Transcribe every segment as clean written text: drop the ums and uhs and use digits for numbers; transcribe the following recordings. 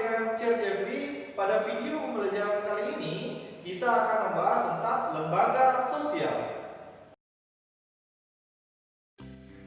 dengan Chair Jeffrey. Pada video pembelajaran kali ini, kita akan membahas tentang lembaga sosial.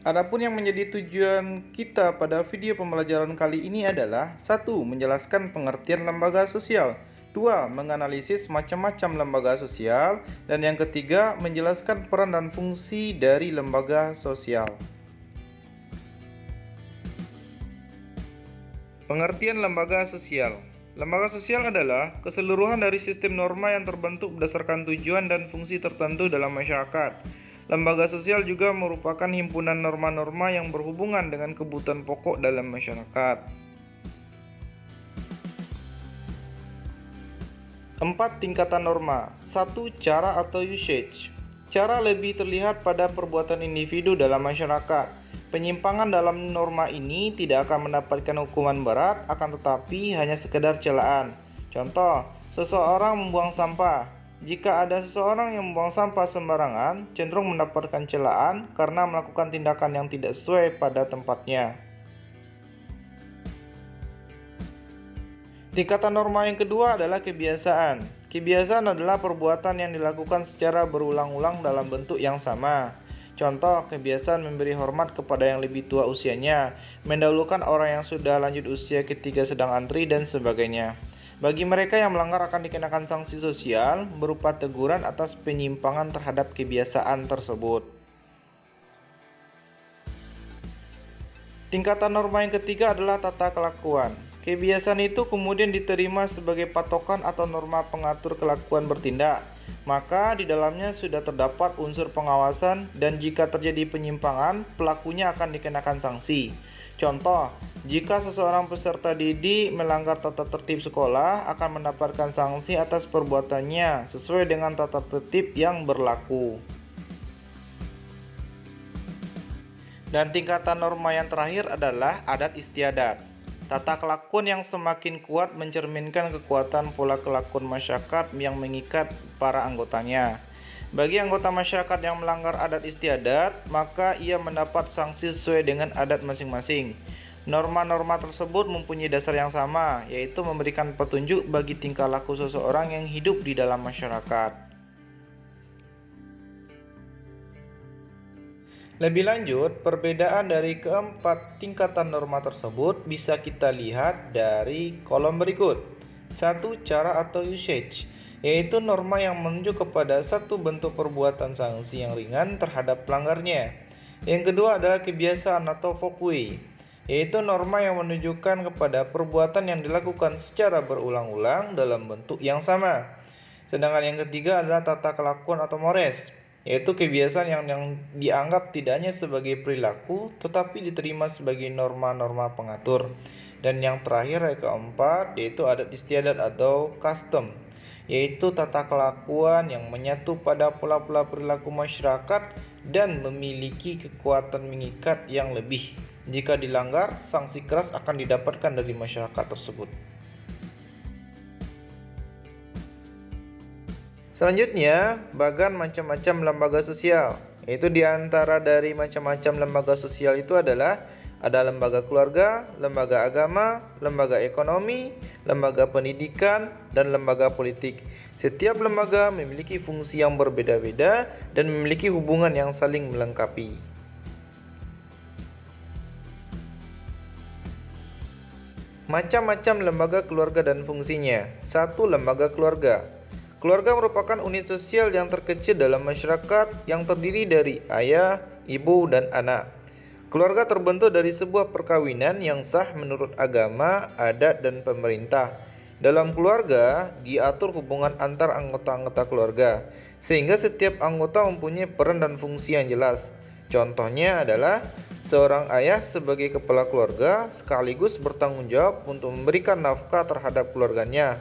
Adapun yang menjadi tujuan kita pada video pembelajaran kali ini adalah 1. Menjelaskan pengertian lembaga sosial, 2. Menganalisis macam-macam lembaga sosial, dan yang ketiga, menjelaskan peran dan fungsi dari lembaga sosial. Pengertian lembaga sosial. Lembaga sosial adalah keseluruhan dari sistem norma yang terbentuk berdasarkan tujuan dan fungsi tertentu dalam masyarakat. Lembaga sosial juga merupakan himpunan norma-norma yang berhubungan dengan kebutuhan pokok dalam masyarakat. 4. Tingkatan norma. 1. Cara atau usage. Cara lebih terlihat pada perbuatan individu dalam masyarakat. Penyimpangan dalam norma ini tidak akan mendapatkan hukuman berat, akan tetapi hanya sekedar celaan. Contoh, seseorang membuang sampah. Jika ada seseorang yang membuang sampah sembarangan, cenderung mendapatkan celaan karena melakukan tindakan yang tidak sesuai pada tempatnya. Tingkatan norma yang kedua adalah kebiasaan. Kebiasaan adalah perbuatan yang dilakukan secara berulang-ulang dalam bentuk yang sama. Contoh, kebiasaan memberi hormat kepada yang lebih tua usianya, mendahulukan orang yang sudah lanjut usia ketika sedang antri, dan sebagainya. Bagi mereka yang melanggar akan dikenakan sanksi sosial berupa teguran atas penyimpangan terhadap kebiasaan tersebut. Tingkatan norma yang ketiga adalah tata kelakuan. Kebiasaan itu kemudian diterima sebagai patokan atau norma pengatur kelakuan bertindak. Maka di dalamnya sudah terdapat unsur pengawasan dan jika terjadi penyimpangan, pelakunya akan dikenakan sanksi. Contoh, jika seseorang peserta didik melanggar tata tertib sekolah akan mendapatkan sanksi atas perbuatannya sesuai dengan tata tertib yang berlaku. Dan tingkatan norma yang terakhir adalah adat istiadat. Tata kelakuan yang semakin kuat mencerminkan kekuatan pola kelakuan masyarakat yang mengikat para anggotanya. Bagi anggota masyarakat yang melanggar adat istiadat, maka ia mendapat sanksi sesuai dengan adat masing-masing. Norma-norma tersebut mempunyai dasar yang sama, yaitu memberikan petunjuk bagi tingkah laku seseorang yang hidup di dalam masyarakat. Lebih lanjut, perbedaan dari keempat tingkatan norma tersebut bisa kita lihat dari kolom berikut. 1. Cara atau usage, yaitu norma yang menunjuk kepada satu bentuk perbuatan sanksi yang ringan terhadap pelanggarnya. Yang kedua adalah kebiasaan atau folkway, yaitu norma yang menunjukkan kepada perbuatan yang dilakukan secara berulang-ulang dalam bentuk yang sama. Sedangkan yang ketiga adalah tata kelakuan atau mores, yaitu kebiasaan yang dianggap tidak hanya sebagai perilaku tetapi diterima sebagai norma-norma pengatur. Dan yang terakhir yang keempat yaitu adat istiadat atau custom, yaitu tata kelakuan yang menyatu pada pola-pola perilaku masyarakat dan memiliki kekuatan mengikat yang lebih. Jika dilanggar, sanksi keras akan didapatkan dari masyarakat tersebut. Selanjutnya, bagan macam-macam lembaga sosial, yaitu diantara dari macam-macam lembaga sosial itu adalah ada lembaga keluarga, lembaga agama, lembaga ekonomi, lembaga pendidikan, dan lembaga politik. Setiap lembaga memiliki fungsi yang berbeda-beda dan memiliki hubungan yang saling melengkapi. Macam-macam lembaga keluarga dan fungsinya. 1. Lembaga keluarga. Keluarga merupakan unit sosial yang terkecil dalam masyarakat yang terdiri dari ayah, ibu, dan anak. Keluarga terbentuk dari sebuah perkawinan yang sah menurut agama, adat, dan pemerintah. Dalam keluarga, diatur hubungan antar anggota-anggota keluarga, sehingga setiap anggota mempunyai peran dan fungsi yang jelas. Contohnya adalah seorang ayah sebagai kepala keluarga sekaligus bertanggung jawab untuk memberikan nafkah terhadap keluarganya.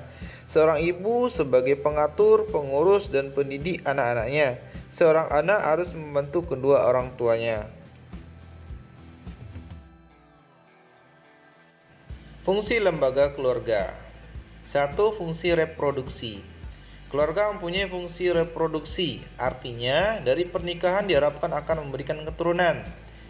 Seorang ibu sebagai pengatur, pengurus, dan pendidik anak-anaknya. Seorang anak harus membantu kedua orang tuanya. Fungsi lembaga keluarga. 1. Fungsi reproduksi. Keluarga mempunyai fungsi reproduksi, artinya dari pernikahan diharapkan akan memberikan keturunan.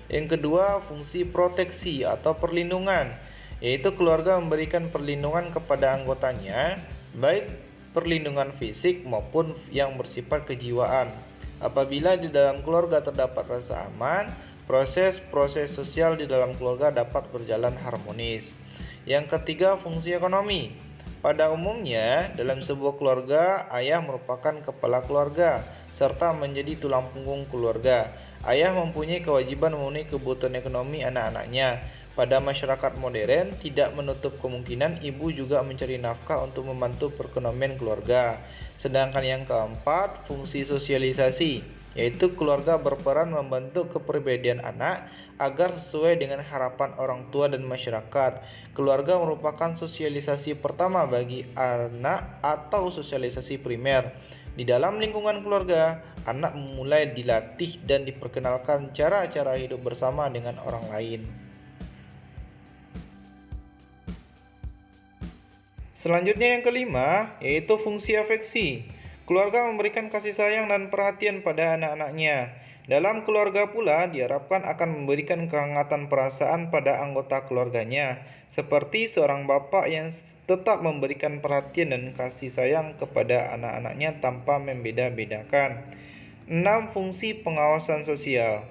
Yang kedua, fungsi proteksi atau perlindungan, yaitu keluarga memberikan perlindungan kepada anggotanya, baik perlindungan fisik maupun yang bersifat kejiwaan. Apabila di dalam keluarga terdapat rasa aman, proses-proses sosial di dalam keluarga dapat berjalan harmonis. Yang ketiga, fungsi ekonomi. Pada umumnya, dalam sebuah keluarga, ayah merupakan kepala keluarga serta menjadi tulang punggung keluarga. Ayah mempunyai kewajiban memenuhi kebutuhan ekonomi anak-anaknya. Pada masyarakat modern, tidak menutup kemungkinan ibu juga mencari nafkah untuk membantu perekonomian keluarga. Sedangkan yang keempat, fungsi sosialisasi, yaitu keluarga berperan membentuk kepribadian anak agar sesuai dengan harapan orang tua dan masyarakat. Keluarga merupakan sosialisasi pertama bagi anak atau sosialisasi primer. Di dalam lingkungan keluarga, anak mulai dilatih dan diperkenalkan cara-cara hidup bersama dengan orang lain. Selanjutnya yang kelima, yaitu fungsi afeksi. Keluarga memberikan kasih sayang dan perhatian pada anak-anaknya. Dalam keluarga pula diharapkan akan memberikan kehangatan perasaan pada anggota keluarganya, seperti seorang bapak yang tetap memberikan perhatian dan kasih sayang kepada anak-anaknya tanpa membeda-bedakan. 6. Fungsi pengawasan sosial.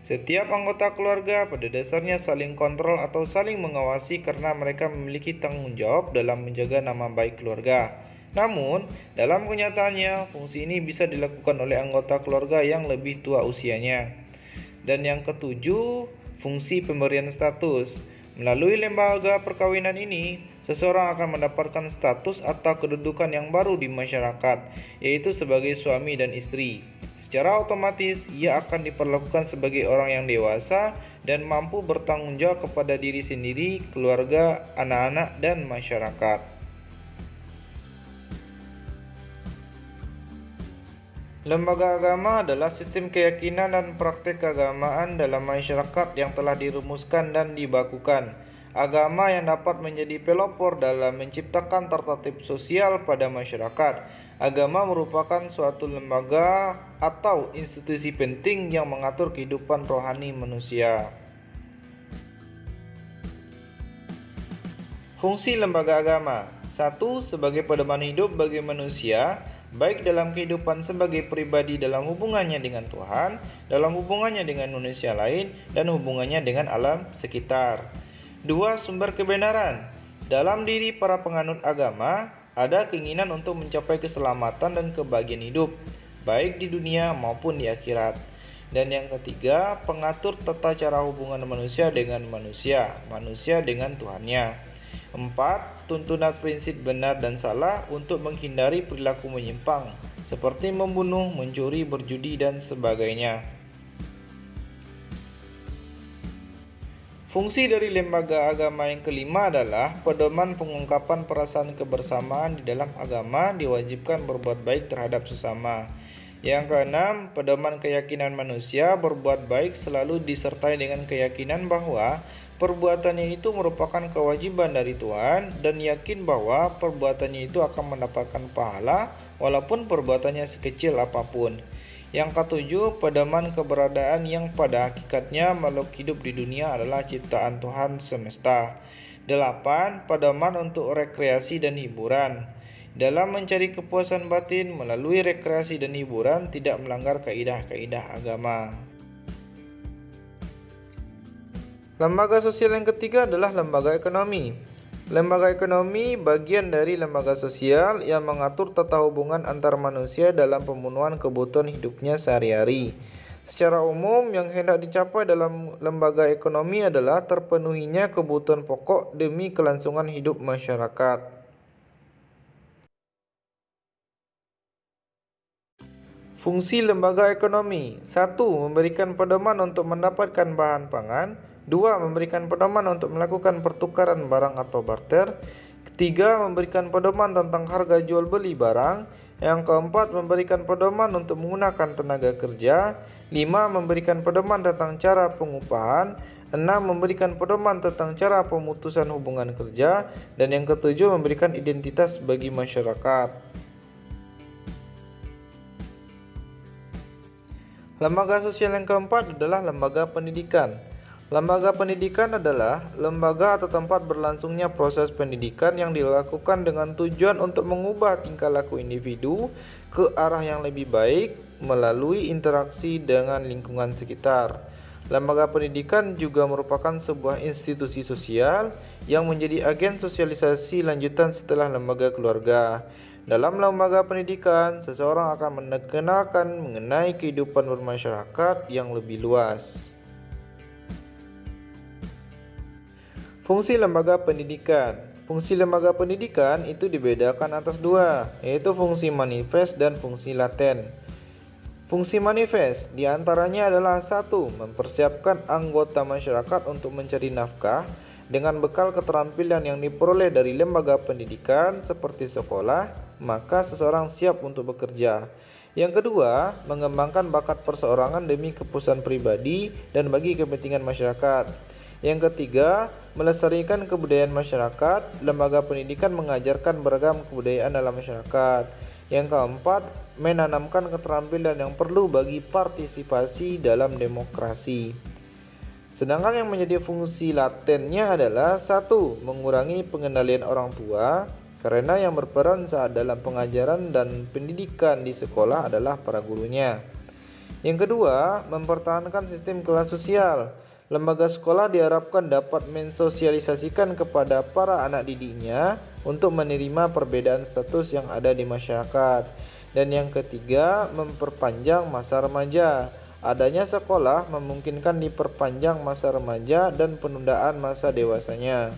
Setiap anggota keluarga pada dasarnya saling kontrol atau saling mengawasi karena mereka memiliki tanggung jawab dalam menjaga nama baik keluarga. Namun, dalam kenyataannya, fungsi ini bisa dilakukan oleh anggota keluarga yang lebih tua usianya. Dan yang ketujuh, fungsi pemberian status. Melalui lembaga perkawinan ini, seseorang akan mendapatkan status atau kedudukan yang baru di masyarakat, yaitu sebagai suami dan istri. Secara otomatis, ia akan diperlakukan sebagai orang yang dewasa dan mampu bertanggung jawab kepada diri sendiri, keluarga, anak-anak, dan masyarakat. Lembaga agama adalah sistem keyakinan dan praktek keagamaan dalam masyarakat yang telah dirumuskan dan dibakukan. Agama yang dapat menjadi pelopor dalam menciptakan tertib sosial pada masyarakat. Agama merupakan suatu lembaga atau institusi penting yang mengatur kehidupan rohani manusia. Fungsi lembaga agama. 1. Sebagai pedoman hidup bagi manusia, baik dalam kehidupan sebagai pribadi dalam hubungannya dengan Tuhan, dalam hubungannya dengan manusia lain, dan hubungannya dengan alam sekitar. 2. Sumber kebenaran. Dalam diri para penganut agama, ada keinginan untuk mencapai keselamatan dan kebahagiaan hidup, baik di dunia maupun di akhirat. Dan yang ketiga, pengatur tata cara hubungan manusia dengan manusia, manusia dengan Tuhannya. 4. Tuntunan prinsip benar dan salah untuk menghindari perilaku menyimpang, seperti membunuh, mencuri, berjudi, dan sebagainya. Fungsi dari lembaga agama yang kelima adalah pedoman pengungkapan perasaan kebersamaan di dalam agama diwajibkan berbuat baik terhadap sesama. Yang keenam, pedoman keyakinan manusia berbuat baik selalu disertai dengan keyakinan bahwa perbuatannya itu merupakan kewajiban dari Tuhan dan yakin bahwa perbuatannya itu akan mendapatkan pahala walaupun perbuatannya sekecil apapun. Yang ketujuh, pedoman keberadaan yang pada hakikatnya makhluk hidup di dunia adalah ciptaan Tuhan semesta. 8. Pedoman untuk rekreasi dan hiburan. Dalam mencari kepuasan batin melalui rekreasi dan hiburan tidak melanggar kaidah-kaidah agama. Lembaga sosial yang ketiga adalah lembaga ekonomi. Lembaga ekonomi bagian dari lembaga sosial yang mengatur tata hubungan antar manusia dalam pemenuhan kebutuhan hidupnya sehari-hari. Secara umum, yang hendak dicapai dalam lembaga ekonomi adalah terpenuhinya kebutuhan pokok demi kelangsungan hidup masyarakat. Fungsi lembaga ekonomi. 1. Memberikan pedoman untuk mendapatkan bahan pangan. 2. Memberikan pedoman untuk melakukan pertukaran barang atau barter. 3. Memberikan pedoman tentang harga jual beli barang. Yang keempat, memberikan pedoman untuk menggunakan tenaga kerja. 5. Memberikan pedoman tentang cara pengupahan. 6. Memberikan pedoman tentang cara pemutusan hubungan kerja. Dan yang ketujuh, memberikan identitas bagi masyarakat. Lembaga sosial yang keempat adalah lembaga pendidikan. Lembaga pendidikan adalah lembaga atau tempat berlangsungnya proses pendidikan yang dilakukan dengan tujuan untuk mengubah tingkah laku individu ke arah yang lebih baik melalui interaksi dengan lingkungan sekitar. Lembaga pendidikan juga merupakan sebuah institusi sosial yang menjadi agen sosialisasi lanjutan setelah lembaga keluarga. Dalam lembaga pendidikan, seseorang akan mengenalkan mengenai kehidupan bermasyarakat yang lebih luas. Fungsi lembaga pendidikan. Fungsi lembaga pendidikan itu dibedakan atas dua, yaitu fungsi manifest dan fungsi laten. Fungsi manifest diantaranya adalah satu, mempersiapkan anggota masyarakat untuk mencari nafkah dengan bekal keterampilan yang diperoleh dari lembaga pendidikan seperti sekolah, maka seseorang siap untuk bekerja. Yang kedua, mengembangkan bakat perseorangan demi kepuasan pribadi dan bagi kepentingan masyarakat. Yang ketiga, melestarikan kebudayaan masyarakat. Lembaga pendidikan mengajarkan beragam kebudayaan dalam masyarakat. Yang keempat, menanamkan keterampilan yang perlu bagi partisipasi dalam demokrasi. Sedangkan yang menjadi fungsi latennya adalah satu, mengurangi pengendalian orang tua, karena yang berperan saat dalam pengajaran dan pendidikan di sekolah adalah para gurunya. Yang kedua, mempertahankan sistem kelas sosial. Lembaga sekolah diharapkan dapat mensosialisasikan kepada para anak didiknya untuk menerima perbedaan status yang ada di masyarakat. Dan yang ketiga, memperpanjang masa remaja. Adanya sekolah memungkinkan diperpanjang masa remaja dan penundaan masa dewasanya.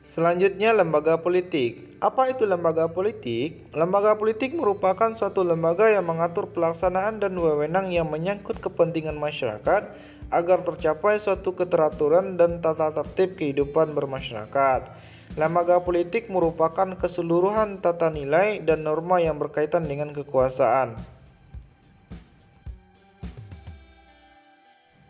Selanjutnya, lembaga politik. Apa itu lembaga politik? Lembaga politik merupakan suatu lembaga yang mengatur pelaksanaan dan wewenang yang menyangkut kepentingan masyarakat agar tercapai suatu keteraturan dan tata tertib kehidupan bermasyarakat. Lembaga politik merupakan keseluruhan tata nilai dan norma yang berkaitan dengan kekuasaan.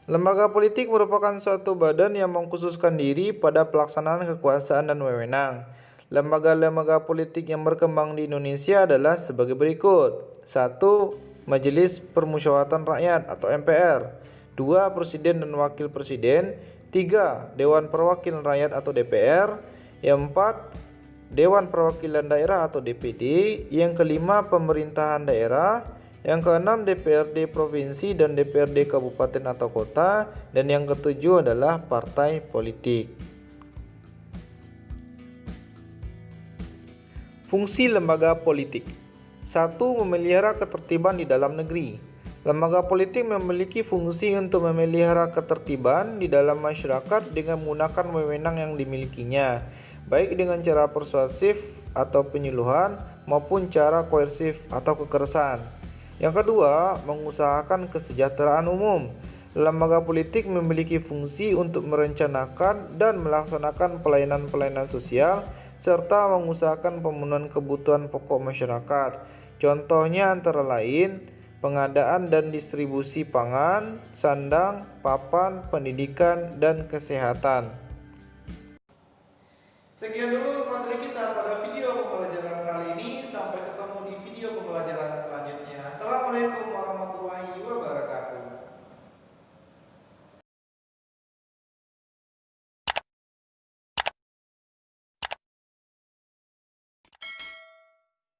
Lembaga politik merupakan suatu badan yang mengkhususkan diri pada pelaksanaan kekuasaan dan wewenang. Lembaga-lembaga politik yang berkembang di Indonesia adalah sebagai berikut. 1. Majelis Permusyawaratan Rakyat atau MPR. 2. Presiden dan Wakil Presiden. 3. Dewan Perwakilan Rakyat atau DPR. Yang 4. Dewan Perwakilan Daerah atau DPD. Yang kelima, pemerintahan daerah. Yang keenam, DPRD Provinsi dan DPRD Kabupaten atau Kota. Dan yang ketujuh adalah partai politik. Fungsi lembaga politik. 1. Memelihara ketertiban di dalam negeri. Lembaga politik memiliki fungsi untuk memelihara ketertiban di dalam masyarakat dengan menggunakan wewenang yang dimilikinya, baik dengan cara persuasif atau penyuluhan maupun cara koersif atau kekerasan. Yang kedua, mengusahakan kesejahteraan umum. Lembaga politik memiliki fungsi untuk merencanakan dan melaksanakan pelayanan-pelayanan sosial serta mengusahakan pemenuhan kebutuhan pokok masyarakat. Contohnya antara lain pengadaan dan distribusi pangan, sandang, papan, pendidikan, dan kesehatan. Sekian dulu materi kita pada video pembelajaran kali ini. Sampai ketemu di video pembelajaran selanjutnya. Assalamualaikum warahmatullahi wabarakatuh.